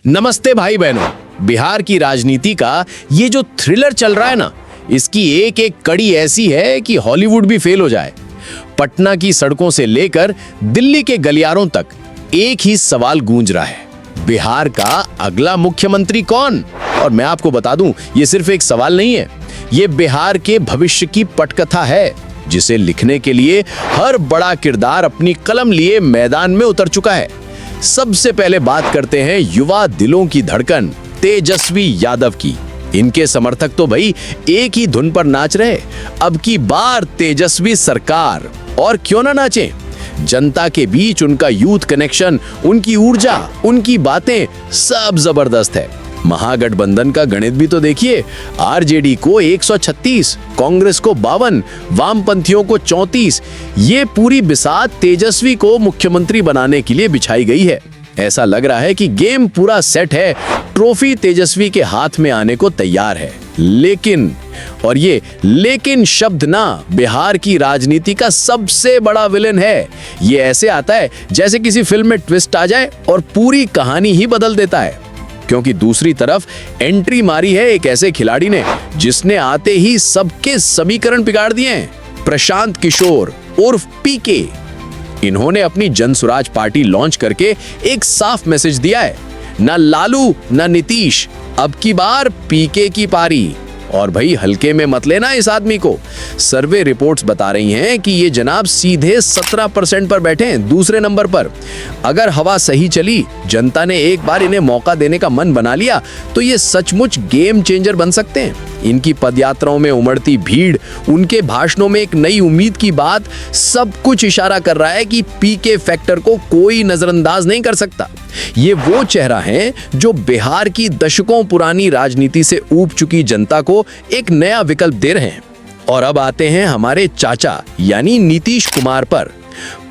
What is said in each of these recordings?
नमस्ते भाई बहनों। बिहार की राजनीति का ये जो थ्रिलर चल रहा है ना, इसकी एक एक कड़ी ऐसी है कि हॉलीवुड भी फेल हो जाए। पटना की सड़कों से लेकर दिल्ली के गलियारों तक एक ही सवाल गूंज रहा है, बिहार का अगला मुख्यमंत्री कौन? और मैं आपको बता दूं, ये सिर्फ एक सवाल नहीं है, ये बिहार के भविष्य की पटकथा है, जिसे लिखने के लिए हर बड़ा किरदार अपनी कलम लिए मैदान में उतर चुका है। सबसे पहले बात करते हैं युवा दिलों की धड़कन तेजस्वी यादव की। इनके समर्थक तो भाई एक ही धुन पर नाच रहे, अब की बार तेजस्वी सरकार, और क्यों ना नाचें। जनता के बीच उनका यूथ कनेक्शन, उनकी ऊर्जा, उनकी बातें सब जबरदस्त है। महागठबंधन का गणित भी तो देखिए, आरजेडी को 136, कांग्रेस को 52, वामपंथियों को 34। ये पूरी बिसात तेजस्वी को मुख्यमंत्री बनाने के लिए बिछाई गई है। ऐसा लग रहा है कि गेम पूरा सेट है, ट्रॉफी तेजस्वी के हाथ में आने को तैयार है। लेकिन, और ये लेकिन शब्द ना बिहार की राजनीति का सबसे बड़ा विलेन है। ये ऐसे आता है जैसे किसी फिल्म में ट्विस्ट आ जाए और पूरी कहानी ही बदल देता है। क्योंकि दूसरी तरफ एंट्री मारी है एक ऐसे खिलाड़ी ने जिसने आते ही सबके समीकरण बिगाड़ दिए हैं। प्रशांत किशोर उर्फ पीके। इन्होंने अपनी जनसुराज पार्टी लॉन्च करके एक साफ मैसेज दिया है, ना लालू ना नीतीश, अब की बार पीके की पारी। और भाई हल्के में मत लेना इस आदमी को। सर्वे रिपोर्ट्स बता रही हैं कि ये जनाब सीधे 17% पर बैठे हैं, दूसरे नंबर पर। अगर हवा सही चली, जनता ने एक बार इन्हें मौका देने का मन बना लिया, तो ये सचमुच गेम चेंजर बन सकते हैं। इनकी पदयात्राओं में उमड़ती भीड़, उनके भाषणों में एक नई उम्मीद की बात, सब कुछ इशारा कर रहा है कि पीके फैक्टर को कोई नजरअंदाज नहीं कर सकता। ये वो चेहरा है जो बिहार की दशकों पुरानी राजनीति से ऊब चुकी जनता को एक नया विकल्प दे रहे हैं। और अब आते हैं हमारे चाचा यानी नीतीश कुमार पर।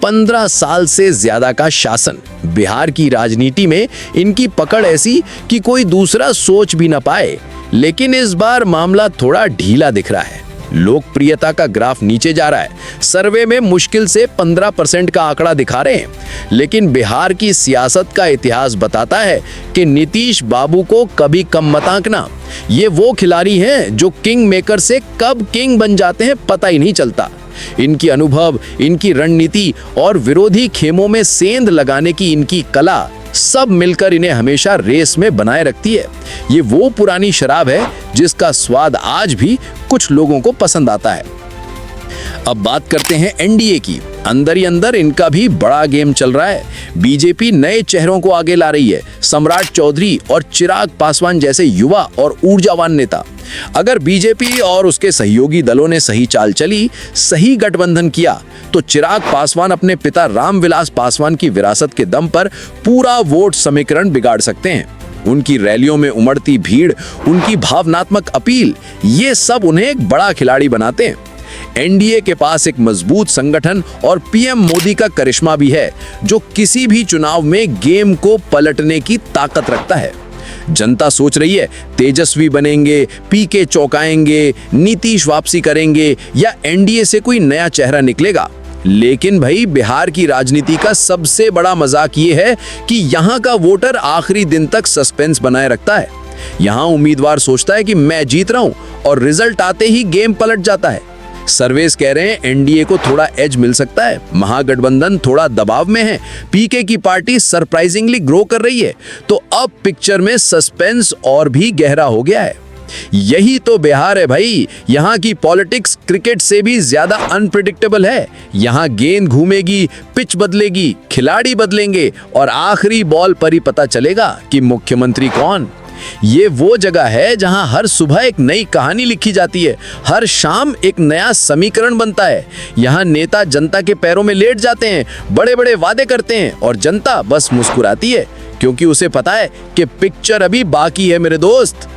15 साल से ज्यादा का शासन, बिहार की राजनीति में इनकी पकड़ ऐसी कि कोई दूसरा सोच भी न पाए। लेकिन इस बार मामला थोड़ा ढीला दिख रहा है। लोकप्रियता का ग्राफ नीचे जा रहा है, सर्वे में मुश्किल से 15% का आंकड़ा दिखा रहे हैं। लेकिन बिहार की सियासत का इतिहास बताता है कि नीतीश बाबू को कभी कम मत आंकना। ये वो खिलाड़ी हैं जो किंग मेकर से कब किंग बन जाते हैं पता ही नहीं चलता। इनकी अनुभव, इनकी रणनीति और विरोधी खेमों में सेंध लगाने की इनकी कला, सब मिलकर इन्हें हमेशा रेस में बनाए रखती है। ये वो पुरानी शराब है जिसका स्वाद आज भी कुछ लोगों को पसंद आता है। अब बात करते हैं एनडीए की। अंदर ही अंदर इनका भी बड़ा गेम चल रहा है। बीजेपी नए चेहरों को आगे ला रही है, सम्राट चौधरी और चिराग पासवान जैसे युवा और ऊर्जावान नेता। अगर बीजेपी और उसके सहयोगी दलों ने सही चाल चली, सही गठबंधन किया, तो चिराग पासवान अपने पिता रामविलास पासवान की विरासत के दम पर पूरा वोट समीकरण बिगाड़ सकते हैं। उनकी रैलियों में उमड़ती भीड़, उनकी भावनात्मक अपील, ये सब उन्हें एक बड़ा खिलाड़ी बनाते हैं। एनडीए के पास एक मजबूत संगठन और पीएम मोदी का करिश्मा भी है, जो किसी भी चुनाव में गेम को पलटने की ताकत रखता है। जनता सोच रही है तेजस्वी बनेंगे, पीके चौंकाएंगे, नीतीश वापसी करेंगे, या एनडीए से कोई नया चेहरा निकलेगा। लेकिन भाई बिहार की राजनीति का सबसे बड़ा मजाक ये है कि यहाँ का वोटर आखिरी दिन तक सस्पेंस बनाए रखता है। यहाँ उम्मीदवार सोचता है कि मैं जीत रहा हूँ, और रिजल्ट आते ही गेम पलट जाता है। सर्वेस कह रहे हैं एनडीए को थोड़ा एज मिल सकता है, महागठबंधन थोड़ा दबाव में है, पीके की पार्टी सरप्राइजिंगली ग्रो कर रही है। तो अब पिक्चर में सस्पेंस और भी गहरा हो गया है। यही तो बिहार है भाई। यहाँ की पॉलिटिक्स क्रिकेट से भी ज्यादा अनप्रिडिक्टेबल है। यहाँ गेंद घूमेगी, पिच बदलेगी, खिलाड़ी बदलेंगे, और आखिरी बॉल पर ही पता चलेगा कि मुख्यमंत्री कौन। ये वो जगह है जहां हर सुबह एक नई कहानी लिखी जाती है, हर शाम एक नया समीकरण बनता है। यहाँ नेता जनता के पैरों में लेट जाते हैं, बड़े बड़े वादे करते हैं, और जनता बस मुस्कुराती है, क्योंकि उसे पता है कि पिक्चर अभी बाकी है मेरे दोस्त।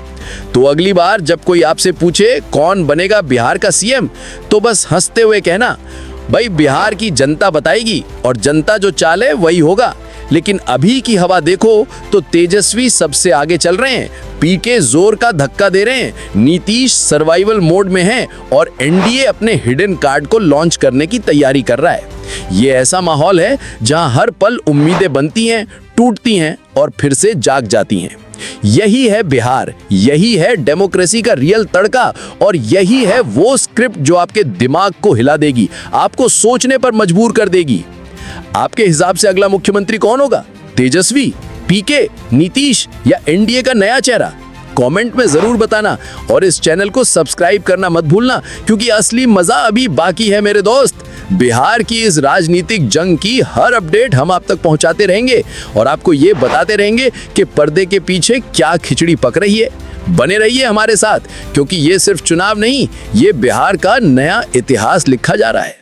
तो अगली बार जब कोई आपसे पूछे कौन बनेगा बिहार का सीएम, तो बस हंसते हुए कहना, भाई बिहार की जनता बताएगी, और जनता जो चाले वही होगा। लेकिन अभी की हवा देखो तो तेजस्वी सबसे आगे चल रहे हैं, पीके जोर का धक्का दे रहे हैं, नीतीश सर्वाइवल मोड में है, और एनडीए अपने हिडन कार्ड को लॉन्च करने की तैयारी कर रहा है। ये ऐसा माहौल है जहां हर पल उम्मीदें बनती हैं, टूटती हैं और फिर से जाग जाती हैं। यही है बिहार, यही है डेमोक्रेसी का रियल तड़का, और यही है वो स्क्रिप्ट जो आपके दिमाग को हिला देगी, आपको सोचने पर मजबूर कर देगी। आपके हिसाब से अगला मुख्यमंत्री कौन होगा? तेजस्वी, पीके, नीतीश या एनडीए का नया चेहरा? कमेंट में जरूर बताना और इस चैनल को सब्सक्राइब करना मत भूलना, क्योंकि असली मजा अभी बाकी है मेरे दोस्त। बिहार की इस राजनीतिक जंग की हर अपडेट हम आप तक पहुंचाते रहेंगे और आपको ये बताते रहेंगे कि पर्दे के पीछे क्या खिचड़ी पक रही है। बने रहिए हमारे साथ, क्योंकि ये सिर्फ चुनाव नहीं, ये बिहार का नया इतिहास लिखा जा रहा है।